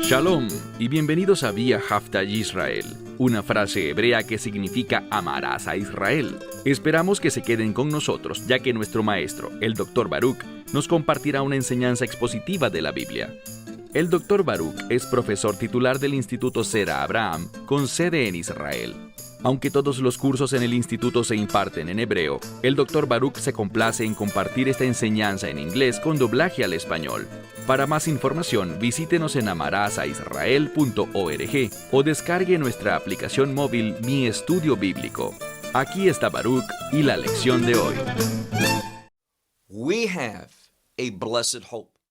Shalom y bienvenidos a Vía Haftaj Israel, una frase hebrea que significa amarás a Israel. Esperamos que se queden con nosotros, ya que nuestro maestro, el Dr. Baruch, nos compartirá una enseñanza expositiva de la Biblia. El Dr. Baruch es profesor titular del Instituto Zera Abraham, con sede en Israel. Aunque todos los cursos en el instituto se imparten en hebreo, el Dr. Baruch se complace en compartir esta enseñanza en inglés con doblaje al español. Para más información, visítenos en amarasaisrael.org o descargue nuestra aplicación móvil Mi Estudio Bíblico. Aquí está Baruch y la lección de hoy.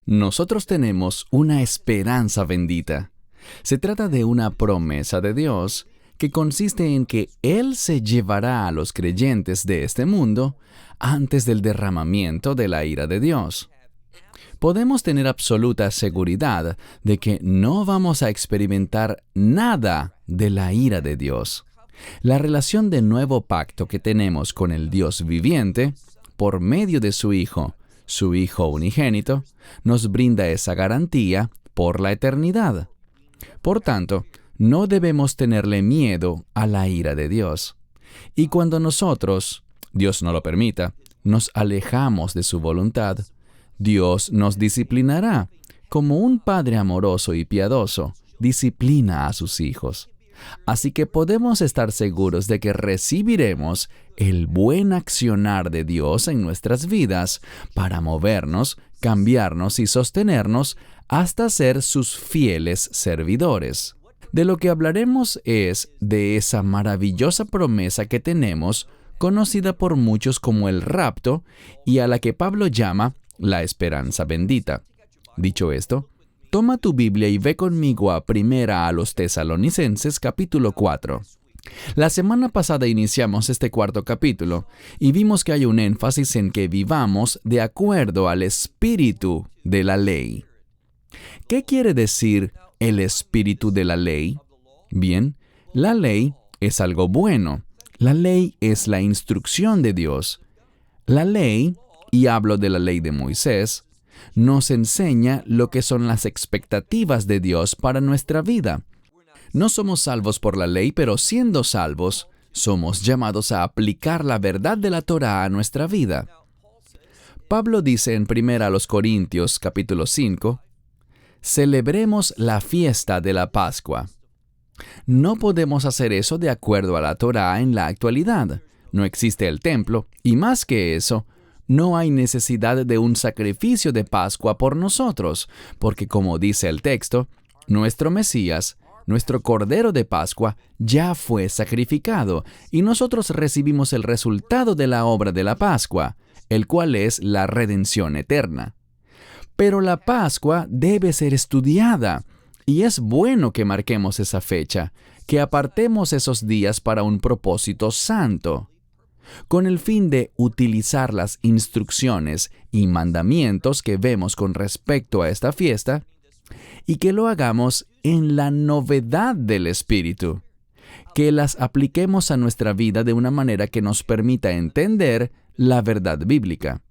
Nosotros tenemos una esperanza bendita. Se trata de una promesa de Dios que consiste en que Él se llevará a los creyentes de este mundo antes del derramamiento de la ira de Dios. Podemos tener absoluta seguridad de que no vamos a experimentar nada de la ira de Dios. La relación de nuevo pacto que tenemos con el Dios viviente, por medio de su Hijo unigénito, nos brinda esa garantía por la eternidad. Por tanto, no debemos tenerle miedo a la ira de Dios. Y cuando nosotros, Dios no lo permita, nos alejamos de su voluntad, Dios nos disciplinará, como un padre amoroso y piadoso disciplina a sus hijos. Así que podemos estar seguros de que recibiremos el buen accionar de Dios en nuestras vidas para movernos, cambiarnos y sostenernos hasta ser sus fieles servidores. De lo que hablaremos es de esa maravillosa promesa que tenemos, conocida por muchos como el rapto, y a la que Pablo llama la esperanza bendita. Dicho esto, toma tu Biblia y ve conmigo a Primera a los Tesalonicenses, capítulo 4. La semana pasada iniciamos este cuarto capítulo y vimos que hay un énfasis en que vivamos de acuerdo al espíritu de la ley. ¿Qué quiere decir el espíritu de la ley? Bien, la ley es algo bueno. La ley es la instrucción de Dios. La ley, y hablo de la ley de Moisés, nos enseña lo que son las expectativas de Dios para nuestra vida. No somos salvos por la ley, pero siendo salvos, somos llamados a aplicar la verdad de la Torá a nuestra vida. Pablo dice en 1 Corintios capítulo 5, celebremos la fiesta de la Pascua. No podemos hacer eso de acuerdo a la Torá en la actualidad. No existe el templo, y más que eso, no hay necesidad de un sacrificio de Pascua por nosotros, porque como dice el texto, nuestro Mesías, nuestro Cordero de Pascua, ya fue sacrificado, y nosotros recibimos el resultado de la obra de la Pascua, el cual es la redención eterna. Pero la Pascua debe ser estudiada, y es bueno que marquemos esa fecha, que apartemos esos días para un propósito santo, con el fin de utilizar las instrucciones y mandamientos que vemos con respecto a esta fiesta, y que lo hagamos en la novedad del Espíritu, que las apliquemos a nuestra vida de una manera que nos permita entender la verdad bíblica.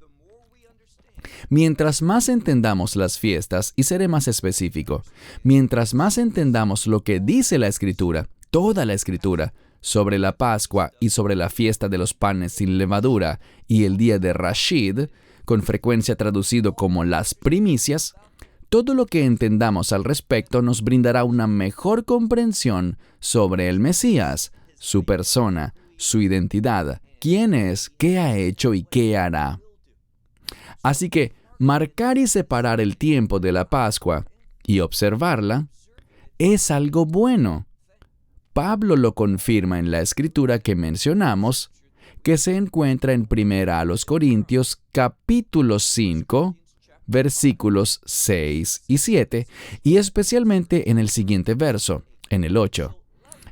Mientras más entendamos las fiestas, y seré más específico, mientras más entendamos lo que dice la Escritura, toda la Escritura, sobre la Pascua y sobre la fiesta de los panes sin levadura y el día de Rashid, con frecuencia traducido como las primicias, todo lo que entendamos al respecto nos brindará una mejor comprensión sobre el Mesías, su persona, su identidad, quién es, qué ha hecho y qué hará. Así que marcar y separar el tiempo de la Pascua y observarla es algo bueno. Pablo lo confirma en la escritura que mencionamos, que se encuentra en 1 Corintios capítulo 5, versículos 6 y 7, y especialmente en el siguiente verso, en el 8.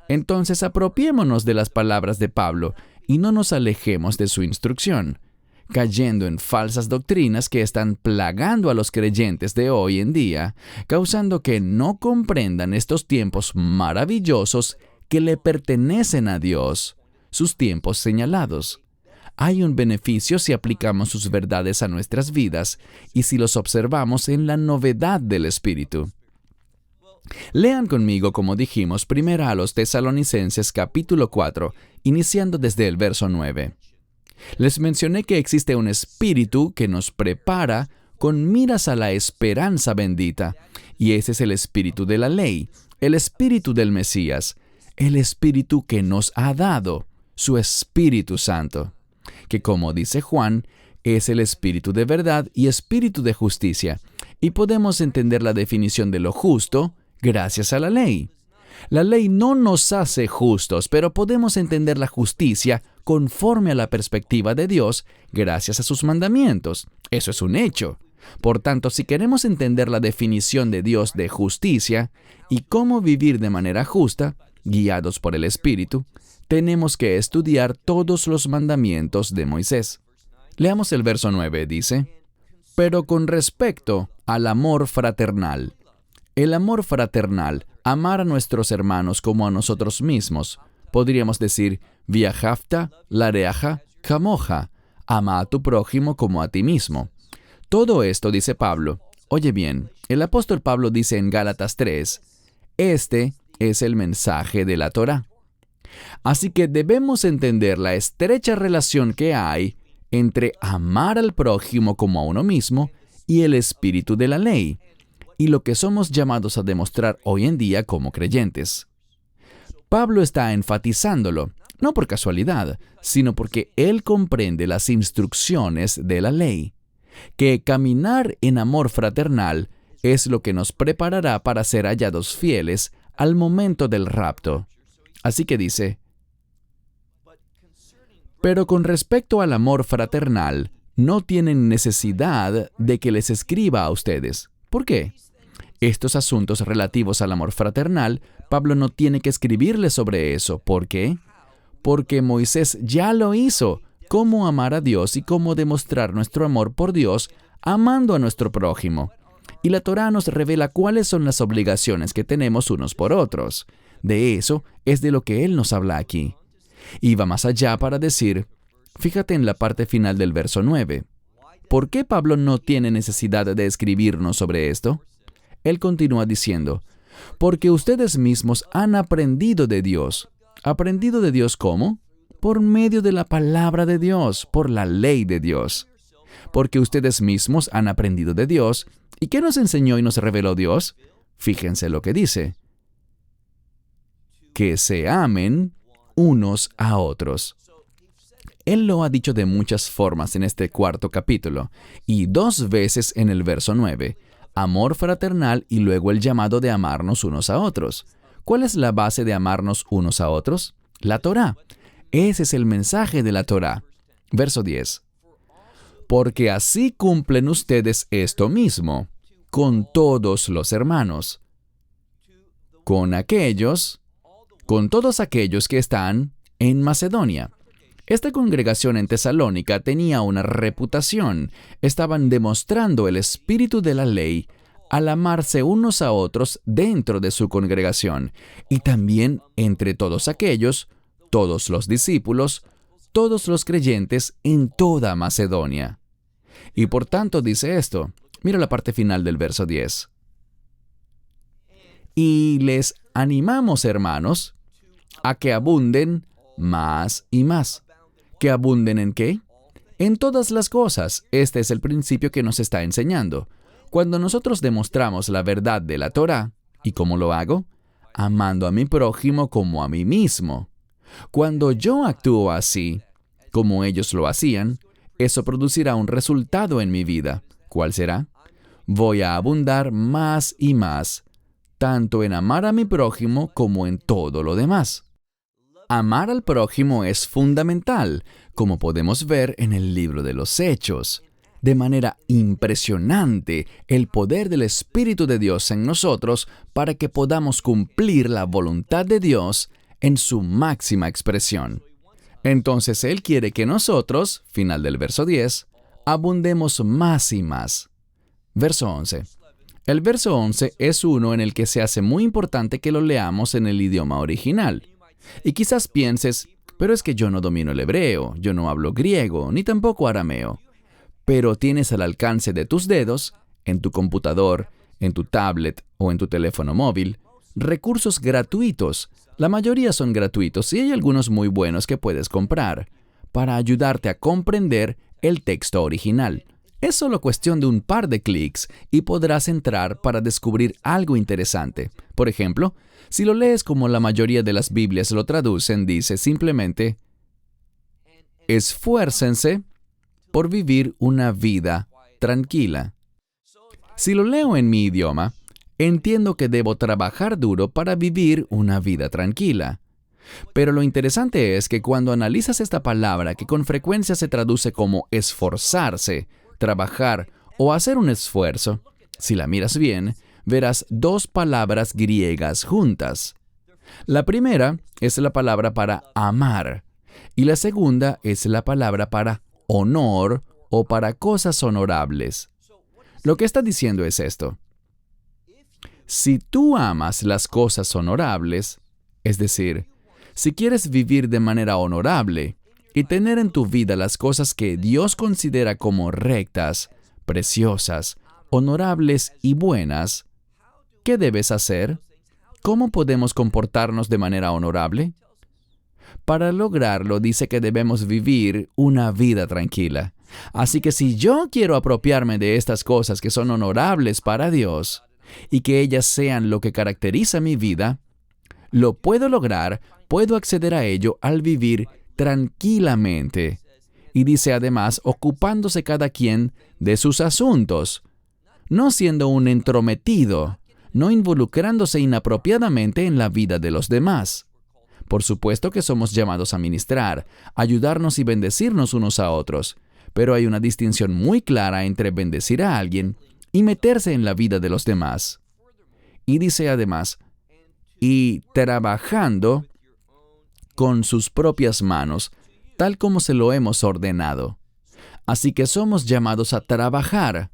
Entonces apropiémonos de las palabras de Pablo y no nos alejemos de su instrucción, cayendo en falsas doctrinas que están plagando a los creyentes de hoy en día, causando que no comprendan estos tiempos maravillosos que le pertenecen a Dios, sus tiempos señalados. Hay un beneficio si aplicamos sus verdades a nuestras vidas y si los observamos en la novedad del Espíritu. Lean conmigo, como dijimos, primero a los Tesalonicenses capítulo 4, iniciando desde el verso 9. Les mencioné que existe un espíritu que nos prepara con miras a la esperanza bendita, y ese es el espíritu de la ley, el espíritu del Mesías, el espíritu que nos ha dado, su Espíritu Santo, que como dice Juan, es el espíritu de verdad y espíritu de justicia, y podemos entender la definición de lo justo gracias a la ley. La ley no nos hace justos, pero podemos entender la justicia conforme a la perspectiva de Dios gracias a sus mandamientos. Eso es un hecho. Por tanto, si queremos entender la definición de Dios de justicia y cómo vivir de manera justa, guiados por el Espíritu, tenemos que estudiar todos los mandamientos de Moisés. Leamos el verso 9, dice: pero con respecto al amor fraternal. El amor fraternal, amar a nuestros hermanos como a nosotros mismos. Podríamos decir, viajafta, lareaja, camoja, ama a tu prójimo como a ti mismo. Todo esto, dice Pablo. Oye bien, el apóstol Pablo dice en Gálatas 3, este es el mensaje de la Torá. Así que debemos entender la estrecha relación que hay entre amar al prójimo como a uno mismo y el espíritu de la ley, y lo que somos llamados a demostrar hoy en día como creyentes. Pablo está enfatizándolo, no por casualidad, sino porque él comprende las instrucciones de la ley, que caminar en amor fraternal es lo que nos preparará para ser hallados fieles al momento del rapto. Así que dice, pero con respecto al amor fraternal, no tienen necesidad de que les escriba a ustedes. ¿Por qué? Estos asuntos relativos al amor fraternal, Pablo no tiene que escribirles sobre eso. ¿Por qué? Porque Moisés ya lo hizo. Cómo amar a Dios y cómo demostrar nuestro amor por Dios amando a nuestro prójimo. Y la Torá nos revela cuáles son las obligaciones que tenemos unos por otros. De eso es de lo que Él nos habla aquí. Y va más allá para decir, fíjate en la parte final del verso 9. ¿Por qué Pablo no tiene necesidad de escribirnos sobre esto? Él continúa diciendo, porque ustedes mismos han aprendido de Dios. ¿Aprendido de Dios cómo? Por medio de la palabra de Dios, por la ley de Dios. Porque ustedes mismos han aprendido de Dios. ¿Y qué nos enseñó y nos reveló Dios? Fíjense lo que dice. Que se amen unos a otros. Él lo ha dicho de muchas formas en este cuarto capítulo, y 2 veces en el verso 9. Amor fraternal y luego el llamado de amarnos unos a otros. ¿Cuál es la base de amarnos unos a otros? La Torá. Ese es el mensaje de la Torá. Verso 10. Porque así cumplen ustedes esto mismo, con todos los hermanos, con todos aquellos que están en Macedonia. Esta congregación en Tesalónica tenía una reputación. Estaban demostrando el espíritu de la ley al amarse unos a otros dentro de su congregación, y también entre todos aquellos, todos los discípulos, todos los creyentes en toda Macedonia. Y por tanto dice esto. Mira la parte final del verso 10. Y les animamos, hermanos, a que abunden más y más. ¿Que abunden en qué? En todas las cosas. Este es el principio que nos está enseñando. Cuando nosotros demostramos la verdad de la Torá, ¿y cómo lo hago? Amando a mi prójimo como a mí mismo. Cuando yo actúo así, como ellos lo hacían, eso producirá un resultado en mi vida. ¿Cuál será? Voy a abundar más y más, tanto en amar a mi prójimo como en todo lo demás. Amar al prójimo es fundamental, como podemos ver en el libro de los Hechos. De manera impresionante, el poder del Espíritu de Dios en nosotros para que podamos cumplir la voluntad de Dios en su máxima expresión. Entonces Él quiere que nosotros, final del verso 10, abundemos más y más. Verso 11. El verso 11 es uno en el que se hace muy importante que lo leamos en el idioma original. Y quizás pienses, pero es que yo no domino el hebreo, yo no hablo griego, ni tampoco arameo. Pero tienes al alcance de tus dedos, en tu computador, en tu tablet o en tu teléfono móvil, recursos gratuitos. La mayoría son gratuitos y hay algunos muy buenos que puedes comprar para ayudarte a comprender el texto original. Es solo cuestión de un par de clics y podrás entrar para descubrir algo interesante. Por ejemplo, si lo lees como la mayoría de las Biblias lo traducen, dice simplemente: esfuércense por vivir una vida tranquila. Si lo leo en mi idioma, entiendo que debo trabajar duro para vivir una vida tranquila. Pero lo interesante es que cuando analizas esta palabra, que con frecuencia se traduce como esforzarse, trabajar o hacer un esfuerzo, si la miras bien, verás dos palabras griegas juntas. La primera es la palabra para amar y la segunda es la palabra para honor o para cosas honorables. Lo que está diciendo es esto: si tú amas las cosas honorables, es decir, si quieres vivir de manera honorable y tener en tu vida las cosas que Dios considera como rectas, preciosas, honorables y buenas, ¿qué debes hacer? ¿Cómo podemos comportarnos de manera honorable? Para lograrlo, dice que debemos vivir una vida tranquila. Así que si yo quiero apropiarme de estas cosas que son honorables para Dios y que ellas sean lo que caracteriza mi vida, lo puedo lograr, puedo acceder a ello al vivir tranquilamente. Y dice además, ocupándose cada quien de sus asuntos, no siendo un entrometido, no involucrándose inapropiadamente en la vida de los demás. Por supuesto que somos llamados a ministrar, ayudarnos y bendecirnos unos a otros, pero hay una distinción muy clara entre bendecir a alguien y meterse en la vida de los demás. Y dice además, y trabajando con sus propias manos, tal como se lo hemos ordenado. Así que somos llamados a trabajar.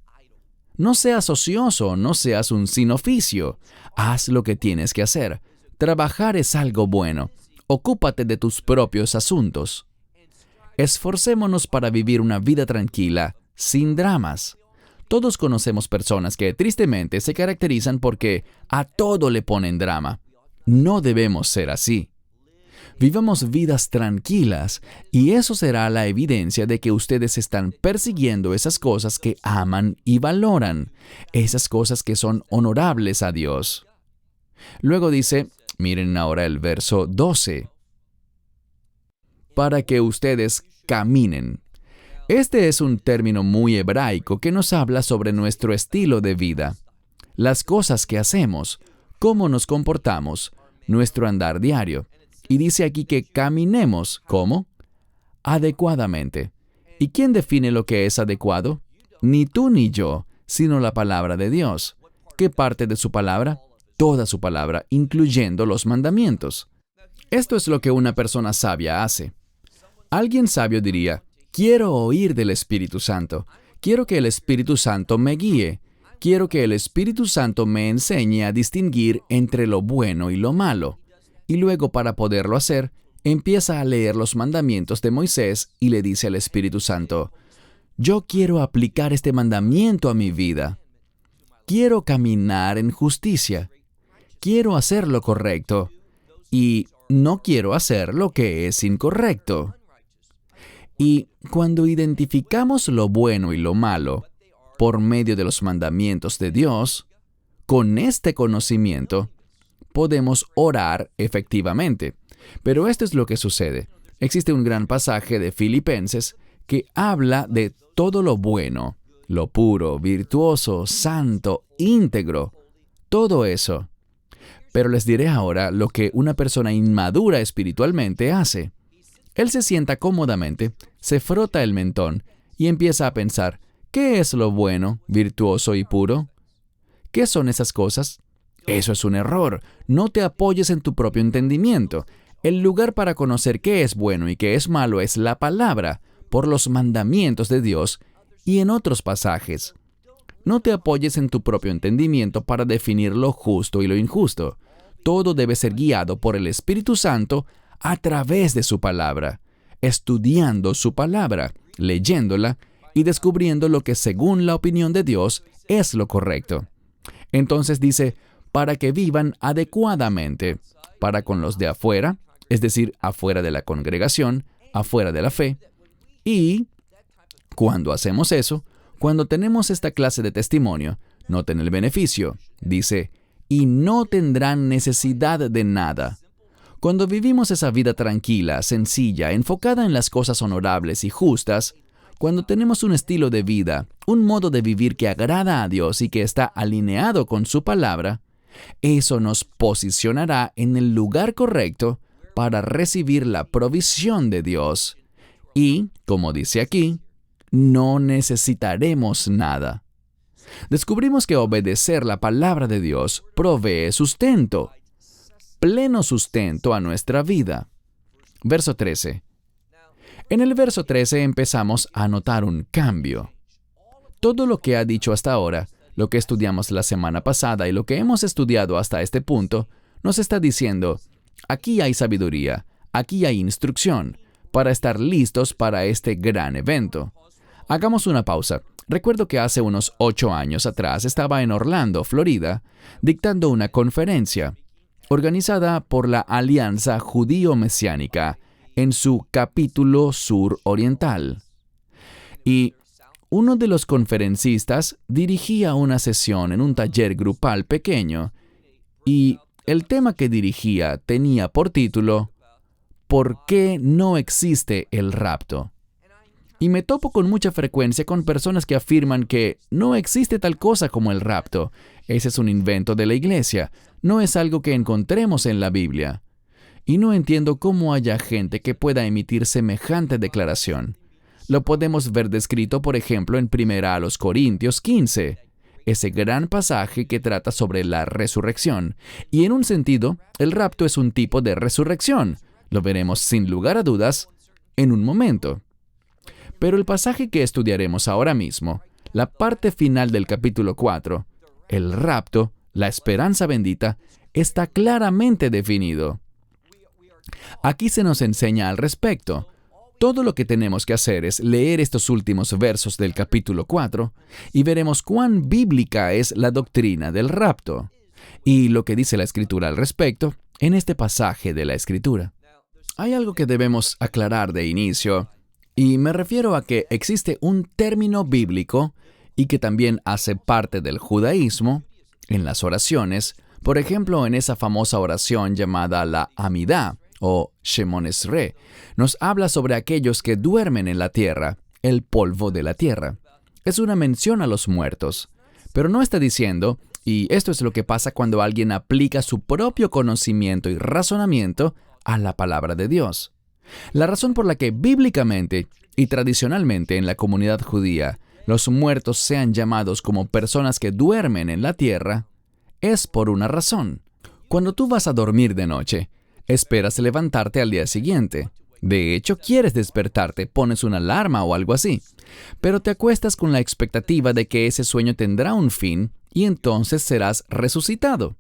No seas ocioso, no seas un sin oficio. Haz lo que tienes que hacer. Trabajar es algo bueno. Ocúpate de tus propios asuntos. Esforcémonos para vivir una vida tranquila, sin dramas. Todos conocemos personas que tristemente se caracterizan porque a todo le ponen drama. No debemos ser así. Vivamos vidas tranquilas y eso será la evidencia de que ustedes están persiguiendo esas cosas que aman y valoran, esas cosas que son honorables a Dios. Luego dice, miren ahora el verso 12, para que ustedes caminen. Este es un término muy hebraico que nos habla sobre nuestro estilo de vida, las cosas que hacemos, cómo nos comportamos, nuestro andar diario. Y dice aquí que caminemos, ¿cómo? Adecuadamente. ¿Y quién define lo que es adecuado? Ni tú ni yo, sino la palabra de Dios. ¿Qué parte de su palabra? Toda su palabra, incluyendo los mandamientos. Esto es lo que una persona sabia hace. Alguien sabio diría, quiero oír del Espíritu Santo. Quiero que el Espíritu Santo me guíe. Quiero que el Espíritu Santo me enseñe a distinguir entre lo bueno y lo malo. Y luego, para poderlo hacer, empieza a leer los mandamientos de Moisés y le dice al Espíritu Santo, yo quiero aplicar este mandamiento a mi vida. Quiero caminar en justicia. Quiero hacer lo correcto. Y no quiero hacer lo que es incorrecto. Y cuando identificamos lo bueno y lo malo por medio de los mandamientos de Dios, con este conocimiento, podemos orar efectivamente. Pero esto es lo que sucede. Existe un gran pasaje de Filipenses que habla de todo lo bueno, lo puro, virtuoso, santo, íntegro, todo eso. Pero les diré ahora lo que una persona inmadura espiritualmente hace. Él se sienta cómodamente, se frota el mentón y empieza a pensar, ¿qué es lo bueno, virtuoso y puro? ¿Qué son esas cosas? Eso es un error. No te apoyes en tu propio entendimiento. El lugar para conocer qué es bueno y qué es malo es la palabra, por los mandamientos de Dios y en otros pasajes. No te apoyes en tu propio entendimiento para definir lo justo y lo injusto. Todo debe ser guiado por el Espíritu Santo a través de su palabra, estudiando su palabra, leyéndola y descubriendo lo que según la opinión de Dios es lo correcto. Entonces dice, para que vivan adecuadamente para con los de afuera, es decir, afuera de la congregación, afuera de la fe. Y cuando hacemos eso, cuando tenemos esta clase de testimonio, noten el beneficio. Dice, y no tendrán necesidad de nada. Cuando vivimos esa vida tranquila, sencilla, enfocada en las cosas honorables y justas, cuando tenemos un estilo de vida, un modo de vivir que agrada a Dios y que está alineado con su palabra, eso nos posicionará en el lugar correcto para recibir la provisión de Dios. Y, como dice aquí, no necesitaremos nada. Descubrimos que obedecer la palabra de Dios provee sustento, pleno sustento a nuestra vida. Verso 13. En el verso 13 empezamos a notar un cambio. Todo lo que ha dicho hasta ahora, lo que estudiamos la semana pasada y lo que hemos estudiado hasta este punto, nos está diciendo, aquí hay sabiduría, aquí hay instrucción, para estar listos para este gran evento. Hagamos una pausa. Recuerdo que hace unos 8 años atrás estaba en Orlando, Florida, dictando una conferencia organizada por la Alianza Judío-Mesiánica en su capítulo sur-oriental. Y uno de los conferencistas dirigía una sesión en un taller grupal pequeño y el tema que dirigía tenía por título ¿Por qué no existe el rapto? Y me topo con mucha frecuencia con personas que afirman que no existe tal cosa como el rapto. Ese es un invento de la iglesia. No es algo que encontremos en la Biblia. Y no entiendo cómo haya gente que pueda emitir semejante declaración. Lo podemos ver descrito, por ejemplo, en 1 Corintios 15, ese gran pasaje que trata sobre la resurrección. Y en un sentido, el rapto es un tipo de resurrección. Lo veremos sin lugar a dudas en un momento. Pero el pasaje que estudiaremos ahora mismo, la parte final del capítulo 4, el rapto, la esperanza bendita, está claramente definido. Aquí se nos enseña al respecto. Todo lo que tenemos que hacer es leer estos últimos versos del capítulo 4 y veremos cuán bíblica es la doctrina del rapto y lo que dice la Escritura al respecto en este pasaje de la Escritura. Hay algo que debemos aclarar de inicio, y me refiero a que existe un término bíblico y que también hace parte del judaísmo en las oraciones, por ejemplo, en esa famosa oración llamada la Amidá o Shemón Esrei, nos habla sobre aquellos que duermen en la tierra, el polvo de la tierra. Es una mención a los muertos, pero no está diciendo, y esto es lo que pasa cuando alguien aplica su propio conocimiento y razonamiento a la palabra de Dios. La razón por la que bíblicamente y tradicionalmente en la comunidad judía los muertos sean llamados como personas que duermen en la tierra es por una razón. Cuando tú vas a dormir de noche, esperas levantarte al día siguiente. De hecho, quieres despertarte, pones una alarma o algo así. Pero te acuestas con la expectativa de que ese sueño tendrá un fin y entonces serás resucitado.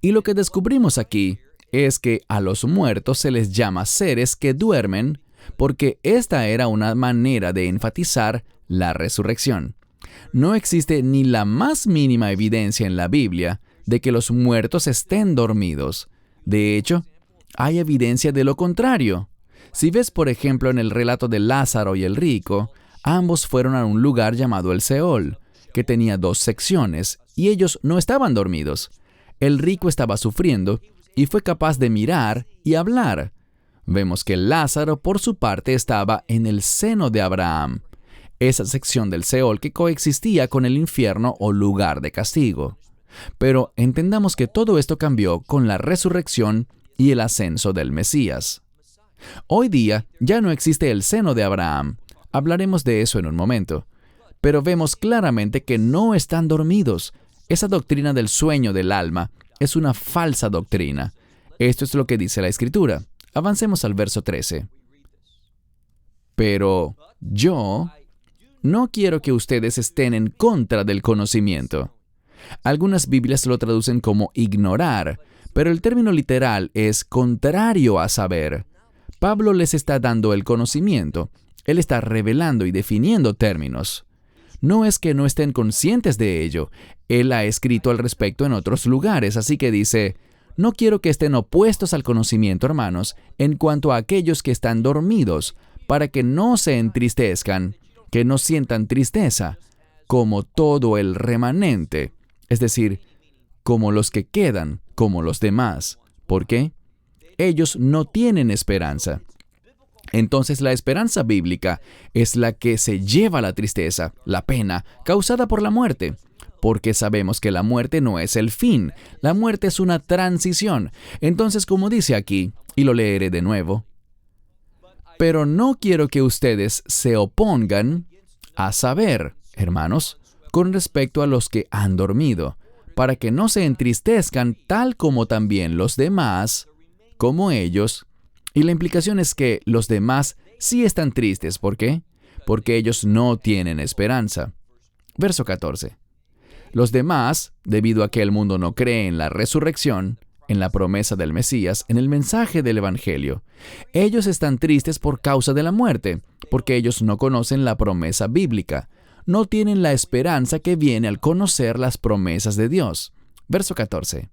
Y lo que descubrimos aquí es que a los muertos se les llama seres que duermen porque esta era una manera de enfatizar la resurrección. No existe ni la más mínima evidencia en la Biblia de que los muertos estén dormidos. De hecho, hay evidencia de lo contrario. Si ves, por ejemplo, en el relato de Lázaro y el rico, ambos fueron a un lugar llamado el Seol, que tenía 2 secciones, y ellos no estaban dormidos. El rico estaba sufriendo y fue capaz de mirar y hablar. Vemos que Lázaro, por su parte, estaba en el seno de Abraham, esa sección del Seol que coexistía con el infierno o lugar de castigo. Pero entendamos que todo esto cambió con la resurrección y el ascenso del Mesías. Hoy día ya no existe el seno de Abraham. Hablaremos de eso en un momento. Pero vemos claramente que no están dormidos. Esa doctrina del sueño del alma es una falsa doctrina. Esto es lo que dice la Escritura. Avancemos al verso 13. Pero yo no quiero que ustedes estén en contra del conocimiento. Algunas Biblias lo traducen como ignorar, pero el término literal es contrario a saber. Pablo les está dando el conocimiento. Él está revelando y definiendo términos. No es que no estén conscientes de ello. Él ha escrito al respecto en otros lugares, así que dice, no quiero que estén opuestos al conocimiento, hermanos, en cuanto a aquellos que están dormidos, para que no se entristezcan, que no sientan tristeza, como todo el remanente, es decir, como los que quedan, como los demás. ¿Por qué? Ellos no tienen esperanza. Entonces la esperanza bíblica es la que se lleva la tristeza, la pena, causada por la muerte, porque sabemos que la muerte no es el fin, la muerte es una transición. Entonces, como dice aquí, y lo leeré de nuevo, pero no quiero que ustedes se opongan a saber, hermanos, con respecto a los que han dormido, para que no se entristezcan tal como también los demás, como ellos. Y la implicación es que los demás sí están tristes. ¿Por qué? Porque ellos no tienen esperanza. Verso 14. Los demás, debido a que el mundo no cree en la resurrección, en la promesa del Mesías, en el mensaje del Evangelio, ellos están tristes por causa de la muerte, porque ellos no conocen la promesa bíblica, no tienen la esperanza que viene al conocer las promesas de Dios. Verso 14.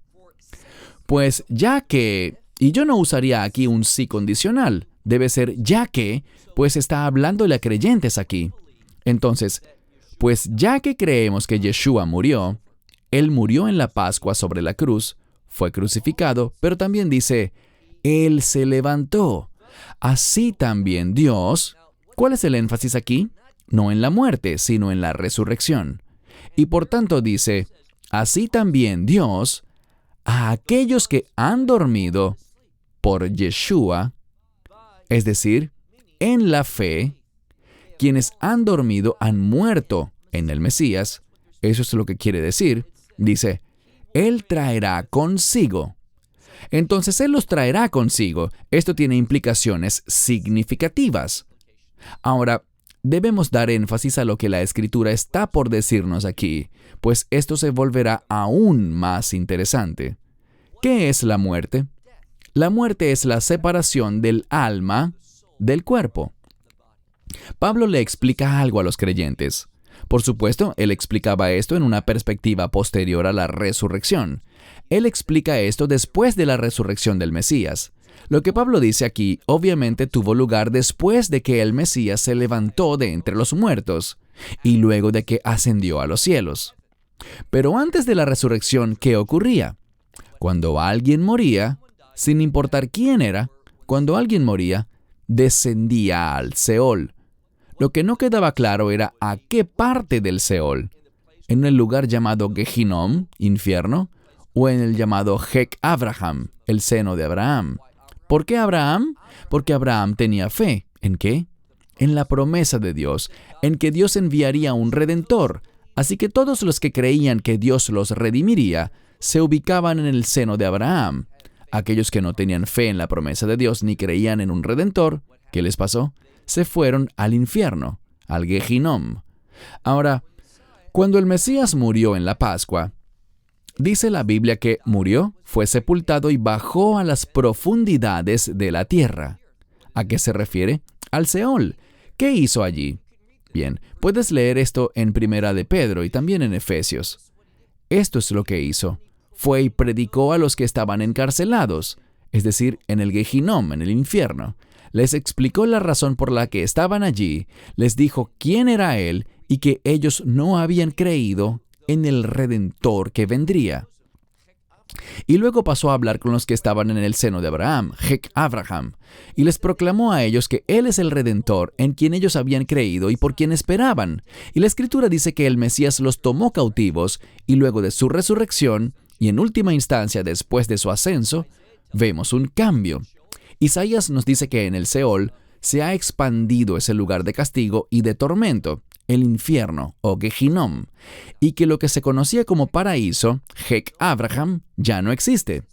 Pues ya que... Y yo no usaría aquí un sí condicional. Debe ser ya que, pues está hablándole a creyentes aquí. Entonces, pues ya que creemos que Yeshua murió, Él murió en la Pascua sobre la cruz, fue crucificado, pero también dice, Él se levantó. Así también Dios... ¿Cuál es el énfasis aquí? No en la muerte, sino en la resurrección. Y por tanto dice, así también Dios, a aquellos que han dormido por Yeshua, es decir, en la fe, quienes han dormido han muerto en el Mesías. Eso es lo que quiere decir. Dice, Él traerá consigo. Entonces Él los traerá consigo. Esto tiene implicaciones significativas. Ahora, debemos dar énfasis a lo que la Escritura está por decirnos aquí, pues esto se volverá aún más interesante. ¿Qué es la muerte? La muerte es la separación del alma del cuerpo. Pablo le explica algo a los creyentes. Por supuesto, él explicaba esto en una perspectiva posterior a la resurrección. Él explica esto después de la resurrección del Mesías. Lo que Pablo dice aquí obviamente tuvo lugar después de que el Mesías se levantó de entre los muertos y luego de que ascendió a los cielos. Pero antes de la resurrección, ¿qué ocurría? Cuando alguien moría, sin importar quién era, cuando alguien moría, descendía al Seol. Lo que no quedaba claro era a qué parte del Seol, en el lugar llamado Gehinom, infierno, o en el llamado Hek Abraham, el seno de Abraham. ¿Por qué Abraham? Porque Abraham tenía fe. ¿En qué? En la promesa de Dios, en que Dios enviaría un Redentor. Así que todos los que creían que Dios los redimiría, se ubicaban en el seno de Abraham. Aquellos que no tenían fe en la promesa de Dios ni creían en un Redentor, ¿qué les pasó? Se fueron al infierno, al Gehinom. Ahora, cuando el Mesías murió en la Pascua, dice la Biblia que murió, fue sepultado y bajó a las profundidades de la tierra. ¿A qué se refiere? Al Seol. ¿Qué hizo allí? Bien, puedes leer esto en Primera de Pedro y también en Efesios. Esto es lo que hizo. Fue y predicó a los que estaban encarcelados, es decir, en el Gehinom, en el infierno. Les explicó la razón por la que estaban allí, les dijo quién era Él y que ellos no habían creído en el Redentor que vendría. Y luego pasó a hablar con los que estaban en el seno de Abraham, Hek Abraham, y les proclamó a ellos que Él es el Redentor en quien ellos habían creído y por quien esperaban. Y la Escritura dice que el Mesías los tomó cautivos y luego de su resurrección, y en última instancia después de su ascenso, vemos un cambio. Isaías nos dice que en el Seol se ha expandido ese lugar de castigo y de tormento, el infierno o Gehinom, y que lo que se conocía como paraíso, Hek Abraham, ya no existe.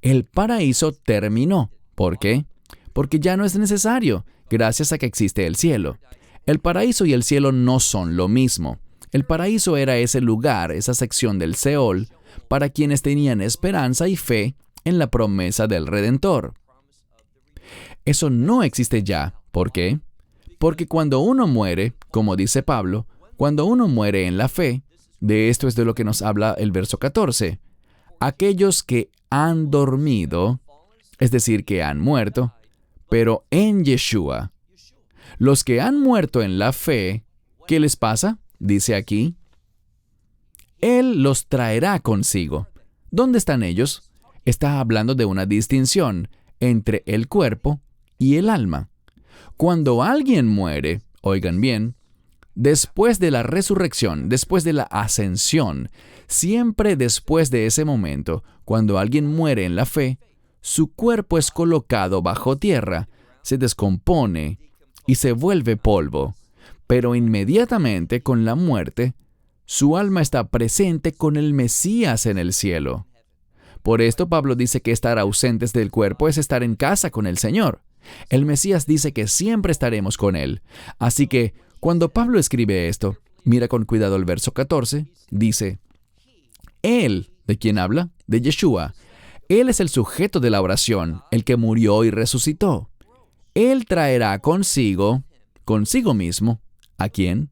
El paraíso terminó. ¿Por qué? Porque ya no es necesario, gracias a que existe el cielo. El paraíso y el cielo no son lo mismo. El paraíso era ese lugar, esa sección del Seol, para quienes tenían esperanza y fe en la promesa del Redentor. Eso no existe ya. ¿Por qué? Porque cuando uno muere, como dice Pablo, Cuando uno muere en la fe, de esto es de lo que nos habla el verso 14. Aquellos que han dormido, es decir, que han muerto, pero en Yeshua. Los que han muerto en la fe, ¿qué les pasa? Dice aquí, Él los traerá consigo. ¿Dónde están ellos? Está hablando de una distinción entre el cuerpo y el alma. Cuando alguien muere, oigan bien, después de la resurrección, después de la ascensión, siempre después de ese momento, cuando alguien muere en la fe, su cuerpo es colocado bajo tierra, se descompone y se vuelve polvo. Pero inmediatamente con la muerte, su alma está presente con el Mesías en el cielo. Por esto Pablo dice que estar ausentes del cuerpo es estar en casa con el Señor. El Mesías dice que siempre estaremos con Él. Así que, cuando Pablo escribe esto, mira con cuidado el verso 14, dice, Él, ¿de quién habla? De Yeshua. Él es el sujeto de la oración, el que murió y resucitó. Él traerá consigo mismo, ¿a quién?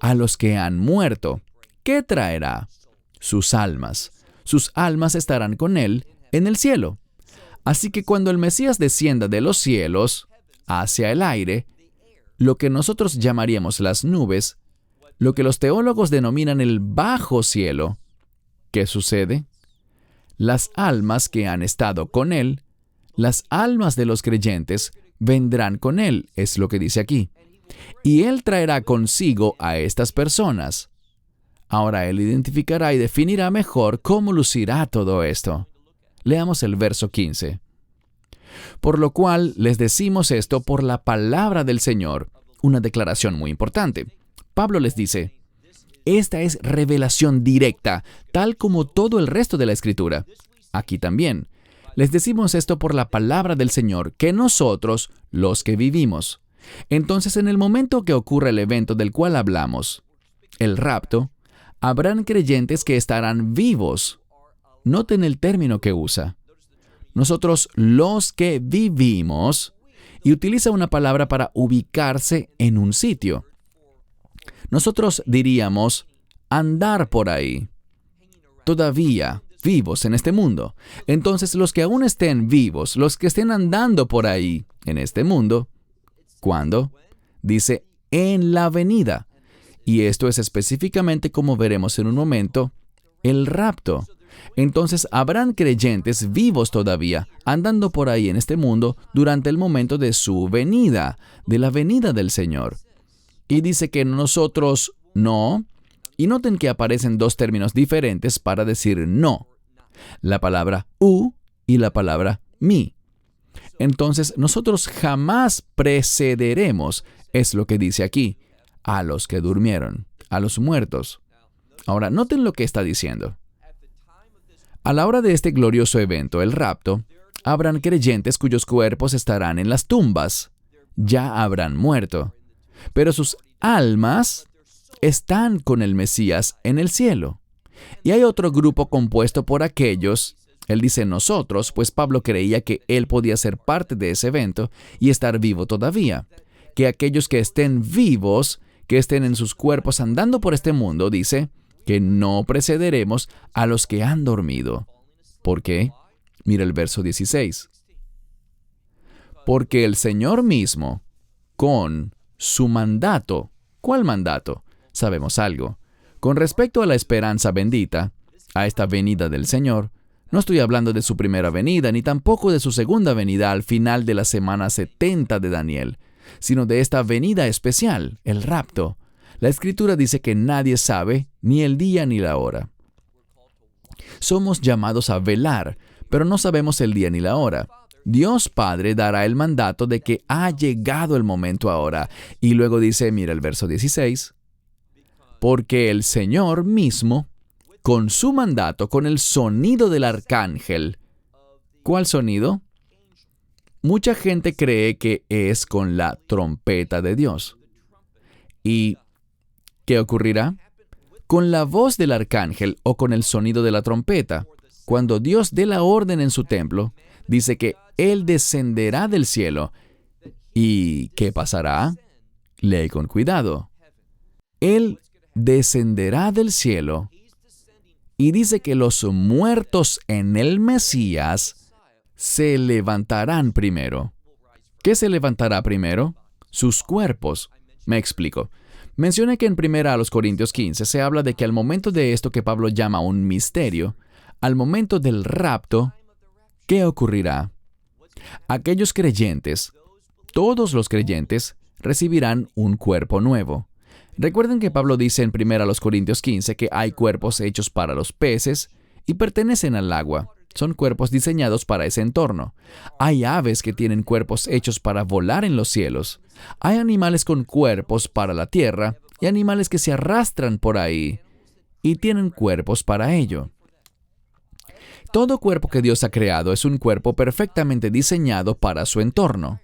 A los que han muerto. ¿Qué traerá? Sus almas. Sus almas estarán con Él en el cielo. Así que cuando el Mesías descienda de los cielos hacia el aire, lo que nosotros llamaríamos las nubes, lo que los teólogos denominan el bajo cielo, ¿qué sucede? Las almas que han estado con Él, las almas de los creyentes, vendrán con Él, es lo que dice aquí. Y Él traerá consigo a estas personas. Ahora Él identificará y definirá mejor cómo lucirá todo esto. Leamos el verso 15. Por lo cual les decimos esto por la palabra del Señor, una declaración muy importante. Pablo les dice, esta es revelación directa, tal como todo el resto de la Escritura. Aquí también. Les decimos esto por la palabra del Señor, que nosotros, los que vivimos. Entonces, en el momento que ocurre el evento del cual hablamos, el rapto, habrán creyentes que estarán vivos. Noten el término que usa. Nosotros, los que vivimos, y utiliza una palabra para ubicarse en un sitio. Nosotros diríamos andar por ahí, todavía vivos en este mundo. Entonces, los que aún estén vivos, los que estén andando por ahí en este mundo, ¿cuándo? Dice, en la venida. Y esto es específicamente, como veremos en un momento, el rapto. Entonces, habrán creyentes vivos todavía, andando por ahí en este mundo durante el momento de su venida, de la venida del Señor. Y dice que nosotros no. Y noten que aparecen dos términos diferentes para decir no. La palabra y la palabra mi. Entonces, nosotros jamás precederemos, es lo que dice aquí, a los que durmieron, a los muertos. Ahora, noten lo que está diciendo. A la hora de este glorioso evento, el rapto, habrán creyentes cuyos cuerpos estarán en las tumbas. Ya habrán muerto. Pero sus almas están con el Mesías en el cielo. Y hay otro grupo compuesto por aquellos, él dice nosotros, pues Pablo creía que él podía ser parte de ese evento y estar vivo todavía. Que aquellos que estén vivos, que estén en sus cuerpos andando por este mundo, dice que no precederemos a los que han dormido. ¿Por qué? Mira el verso 16. Porque el Señor mismo, con su mandato. ¿Cuál mandato? Sabemos algo. Con respecto a la esperanza bendita, a esta venida del Señor, no estoy hablando de su primera venida, ni tampoco de su segunda venida al final de la semana 70 de Daniel, sino de esta venida especial, el rapto. La Escritura dice que nadie sabe ni el día ni la hora. Somos llamados a velar, pero no sabemos el día ni la hora. Dios Padre dará el mandato de que ha llegado el momento ahora. Y luego dice, mira el verso 16, porque el Señor mismo, con su mandato, con el sonido del arcángel. ¿Cuál sonido? Mucha gente cree que es con la trompeta de Dios. ¿Y qué ocurrirá? Con la voz del arcángel o con el sonido de la trompeta. Cuando Dios dé la orden en su templo, dice que Él descenderá del cielo. ¿Y qué pasará? Lee con cuidado. Él descenderá del cielo y dice que los muertos en el Mesías se levantarán primero. ¿Qué se levantará primero? Sus cuerpos. Me explico. Mencioné que en 1 Corintios 15 se habla de que al momento de esto que Pablo llama un misterio, al momento del rapto, ¿qué ocurrirá? Aquellos creyentes, todos los creyentes, recibirán un cuerpo nuevo. Recuerden que Pablo dice en 1 Corintios 15 que hay cuerpos hechos para los peces y pertenecen al agua. Son cuerpos diseñados para ese entorno. Hay aves que tienen cuerpos hechos para volar en los cielos. Hay animales con cuerpos para la tierra y animales que se arrastran por ahí y tienen cuerpos para ello. Todo cuerpo que Dios ha creado es un cuerpo perfectamente diseñado para su entorno.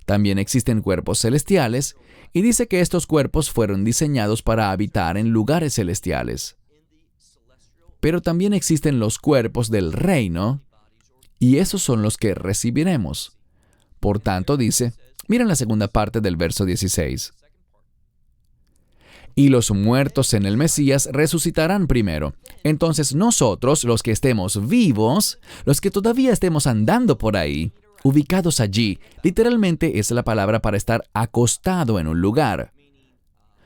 También existen cuerpos celestiales y dice que estos cuerpos fueron diseñados para habitar en lugares celestiales. Pero también existen los cuerpos del reino, y esos son los que recibiremos. Por tanto, dice, miren la segunda parte del verso 16. Y los muertos en el Mesías resucitarán primero. Entonces nosotros, los que estemos vivos, los que todavía estemos andando por ahí, ubicados allí, literalmente es la palabra para estar acostado en un lugar.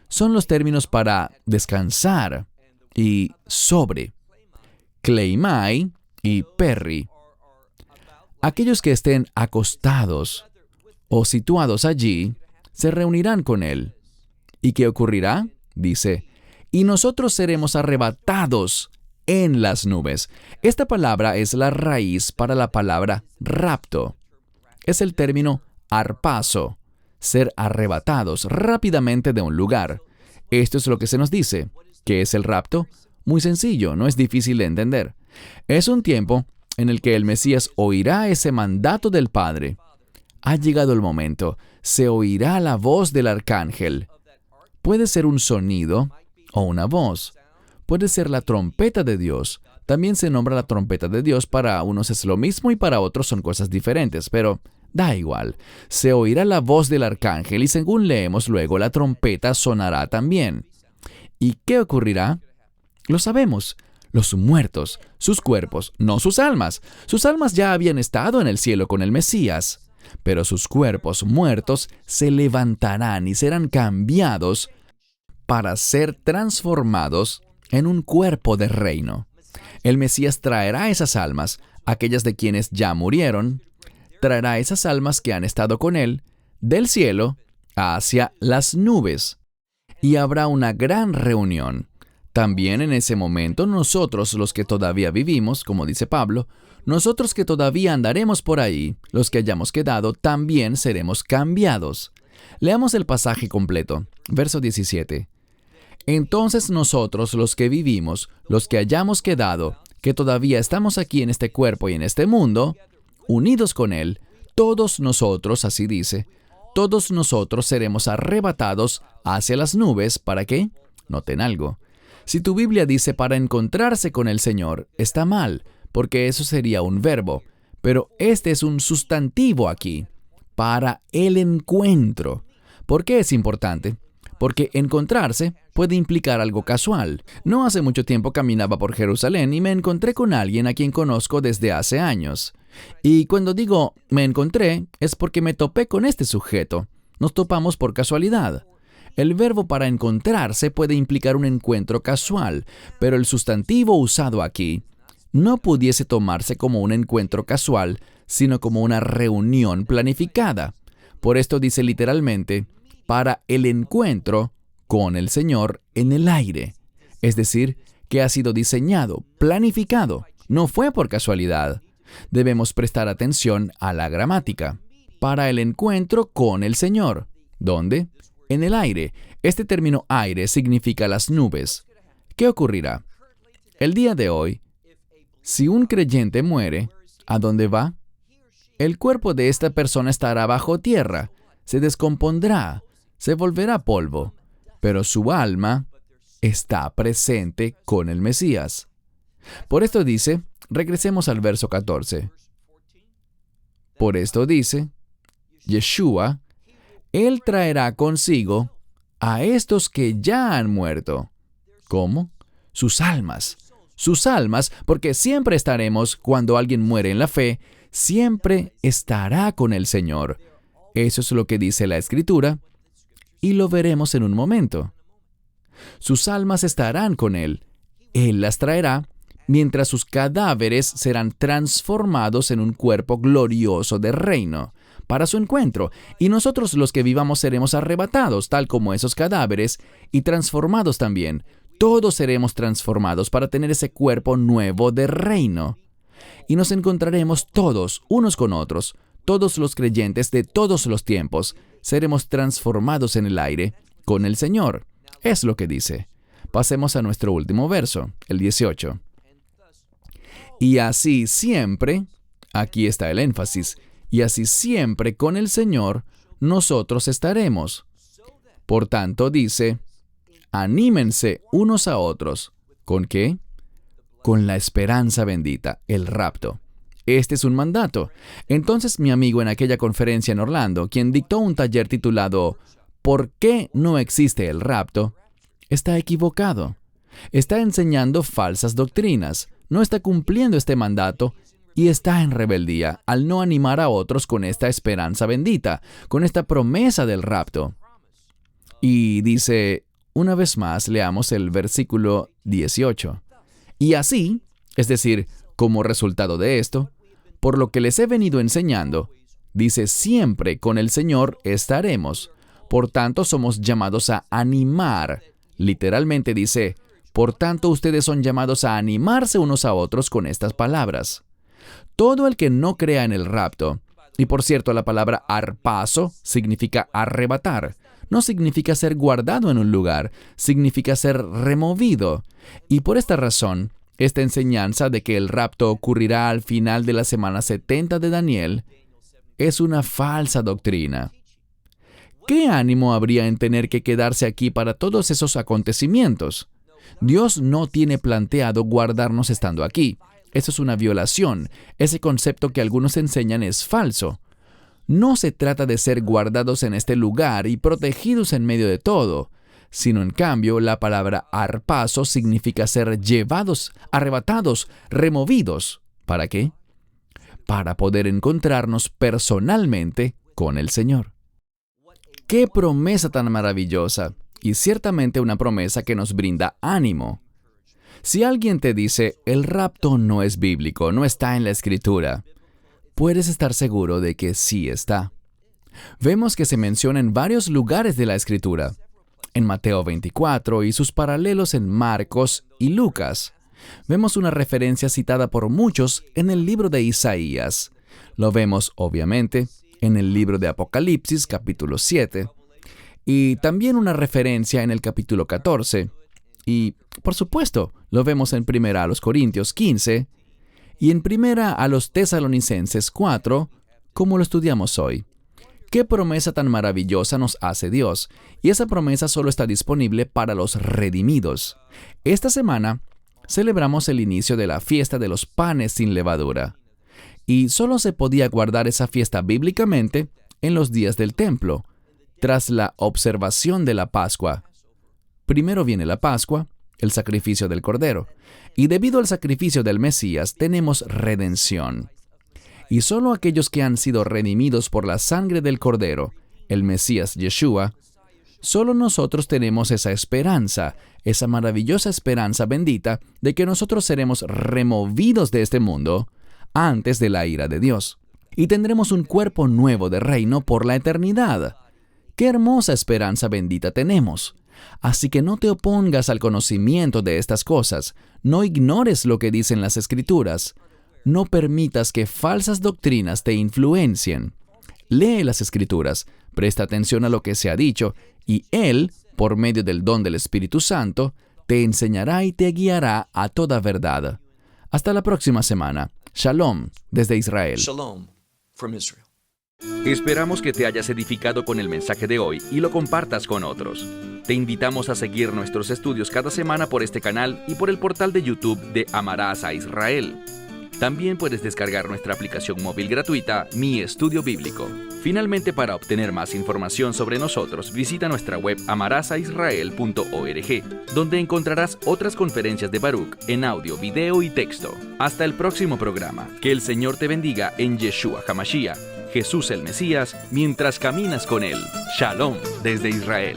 Son los términos para descansar y sobre. Kleimai y perri. Aquellos que estén acostados o situados allí, se reunirán con Él. ¿Y qué ocurrirá? Dice, y nosotros seremos arrebatados en las nubes. Esta palabra es la raíz para la palabra rapto. Es el término harpazo, ser arrebatados rápidamente de un lugar. Esto es lo que se nos dice. ¿Qué es el rapto? Muy sencillo, no es difícil de entender. Es un tiempo en el que el Mesías oirá ese mandato del Padre. Ha llegado el momento, se oirá la voz del arcángel. Puede ser un sonido o una voz. Puede ser la trompeta de Dios. También se nombra la trompeta de Dios. Para unos es lo mismo y para otros son cosas diferentes, pero da igual. Se oirá la voz del arcángel y según leemos luego, la trompeta sonará también. ¿Y qué ocurrirá? Lo sabemos. Los muertos, sus cuerpos, no sus almas. Sus almas ya habían estado en el cielo con el Mesías. Pero sus cuerpos muertos se levantarán y serán cambiados para ser transformados en un cuerpo de reino. El Mesías traerá esas almas, aquellas de quienes ya murieron, traerá esas almas que han estado con Él, del cielo hacia las nubes. Y habrá una gran reunión. También en ese momento nosotros, los que todavía vivimos, como dice Pablo, nosotros que todavía andaremos por ahí, los que hayamos quedado, también seremos cambiados. Leamos el pasaje completo, verso 17. Entonces nosotros, los que vivimos, los que hayamos quedado, que todavía estamos aquí en este cuerpo y en este mundo, unidos con Él, todos nosotros, así dice, todos nosotros seremos arrebatados hacia las nubes. ¿Para qué? Noten algo. Si tu Biblia dice para encontrarse con el Señor, está mal, porque eso sería un verbo, pero este es un sustantivo aquí, para el encuentro. ¿Por qué es importante? Porque encontrarse puede implicar algo casual. No hace mucho tiempo caminaba por Jerusalén y me encontré con alguien a quien conozco desde hace años. Y cuando digo me encontré, es porque me topé con este sujeto. Nos topamos por casualidad. El verbo para encontrarse puede implicar un encuentro casual, pero el sustantivo usado aquí no pudiese tomarse como un encuentro casual, sino como una reunión planificada. Por esto dice literalmente, para el encuentro con el Señor en el aire. Es decir, que ha sido diseñado, planificado, no fue por casualidad. Debemos prestar atención a la gramática. Para el encuentro con el Señor. ¿Dónde? En el aire. Este término aire significa las nubes. ¿Qué ocurrirá? El día de hoy, si un creyente muere, ¿a dónde va? El cuerpo de esta persona estará bajo tierra, se descompondrá, se volverá polvo, pero su alma está presente con el Mesías. Por esto dice, regresemos al verso 14. Por esto dice, Yeshua, Él traerá consigo a estos que ya han muerto. ¿Cómo? Sus almas. Sus almas, porque siempre estaremos, cuando alguien muere en la fe, siempre estará con el Señor. Eso es lo que dice la Escritura, y lo veremos en un momento. Sus almas estarán con Él. Él las traerá, mientras sus cadáveres serán transformados en un cuerpo glorioso de reino, para su encuentro, y nosotros los que vivamos seremos arrebatados, tal como esos cadáveres, y transformados también. Todos seremos transformados para tener ese cuerpo nuevo de reino. Y nos encontraremos todos, unos con otros, todos los creyentes de todos los tiempos, seremos transformados en el aire con el Señor. Es lo que dice. Pasemos a nuestro último verso, el 18. Y así siempre, aquí está el énfasis, y así siempre con el Señor nosotros estaremos. Por tanto, dice, anímense unos a otros. ¿Con qué? Con la esperanza bendita, el rapto. Este es un mandato. Entonces mi amigo en aquella conferencia en Orlando, quien dictó un taller titulado ¿Por qué no existe el rapto?, está equivocado. Está enseñando falsas doctrinas, no está cumpliendo este mandato y está en rebeldía al no animar a otros con esta esperanza bendita, con esta promesa del rapto. Y dice, una vez más, leamos el versículo 18. Y así, es decir, como resultado de esto, por lo que les he venido enseñando, dice, siempre con el Señor estaremos. Por tanto, somos llamados a animar. Literalmente dice, por tanto, ustedes son llamados a animarse unos a otros con estas palabras. Todo el que no crea en el rapto, y por cierto, la palabra arpazo significa arrebatar, no significa ser guardado en un lugar, significa ser removido. Y por esta razón, esta enseñanza de que el rapto ocurrirá al final de la semana 70 de Daniel es una falsa doctrina. ¿Qué ánimo habría en tener que quedarse aquí para todos esos acontecimientos? Dios no tiene planteado guardarnos estando aquí. Eso es una violación. Ese concepto que algunos enseñan es falso. No se trata de ser guardados en este lugar y protegidos en medio de todo, sino en cambio la palabra arpazo significa ser llevados, arrebatados, removidos. ¿Para qué? Para poder encontrarnos personalmente con el Señor. ¡Qué promesa tan maravillosa! Y ciertamente una promesa que nos brinda ánimo. Si alguien te dice, el rapto no es bíblico, no está en la Escritura, puedes estar seguro de que sí está. Vemos que se menciona en varios lugares de la Escritura. En Mateo 24 y sus paralelos en Marcos y Lucas. Vemos una referencia citada por muchos en el libro de Isaías. Lo vemos, obviamente, en el libro de Apocalipsis, capítulo 7. Y también una referencia en el capítulo 14. Y, por supuesto, lo vemos en 1 Corintios 15 y en 1 Tesalonicenses 4, como lo estudiamos hoy. ¡Qué promesa tan maravillosa nos hace Dios! Y esa promesa solo está disponible para los redimidos. Esta semana celebramos el inicio de la fiesta de los panes sin levadura. Y solo se podía guardar esa fiesta bíblicamente en los días del templo, tras la observación de la Pascua. Primero viene la Pascua, el sacrificio del Cordero, y debido al sacrificio del Mesías tenemos redención. Y solo aquellos que han sido redimidos por la sangre del Cordero, el Mesías Yeshua, solo nosotros tenemos esa esperanza, esa maravillosa esperanza bendita de que nosotros seremos removidos de este mundo antes de la ira de Dios, y tendremos un cuerpo nuevo de reino por la eternidad. ¡Qué hermosa esperanza bendita tenemos! Así que no te opongas al conocimiento de estas cosas, no ignores lo que dicen las Escrituras, no permitas que falsas doctrinas te influencien. Lee las Escrituras, presta atención a lo que se ha dicho, y Él, por medio del don del Espíritu Santo, te enseñará y te guiará a toda verdad. Hasta la próxima semana. Shalom, desde Israel. Shalom from Israel. Esperamos que te hayas edificado con el mensaje de hoy y lo compartas con otros. Te invitamos a seguir nuestros estudios cada semana por este canal y por el portal de YouTube de Amarás a Israel. También puedes descargar nuestra aplicación móvil gratuita Mi Estudio Bíblico. Finalmente, para obtener más información sobre nosotros, visita nuestra web amarasaisrael.org, donde encontrarás otras conferencias de Baruch en audio, video y texto. Hasta el próximo programa. Que el Señor te bendiga en Yeshua HaMashiach, Jesús el Mesías, mientras caminas con Él. Shalom desde Israel.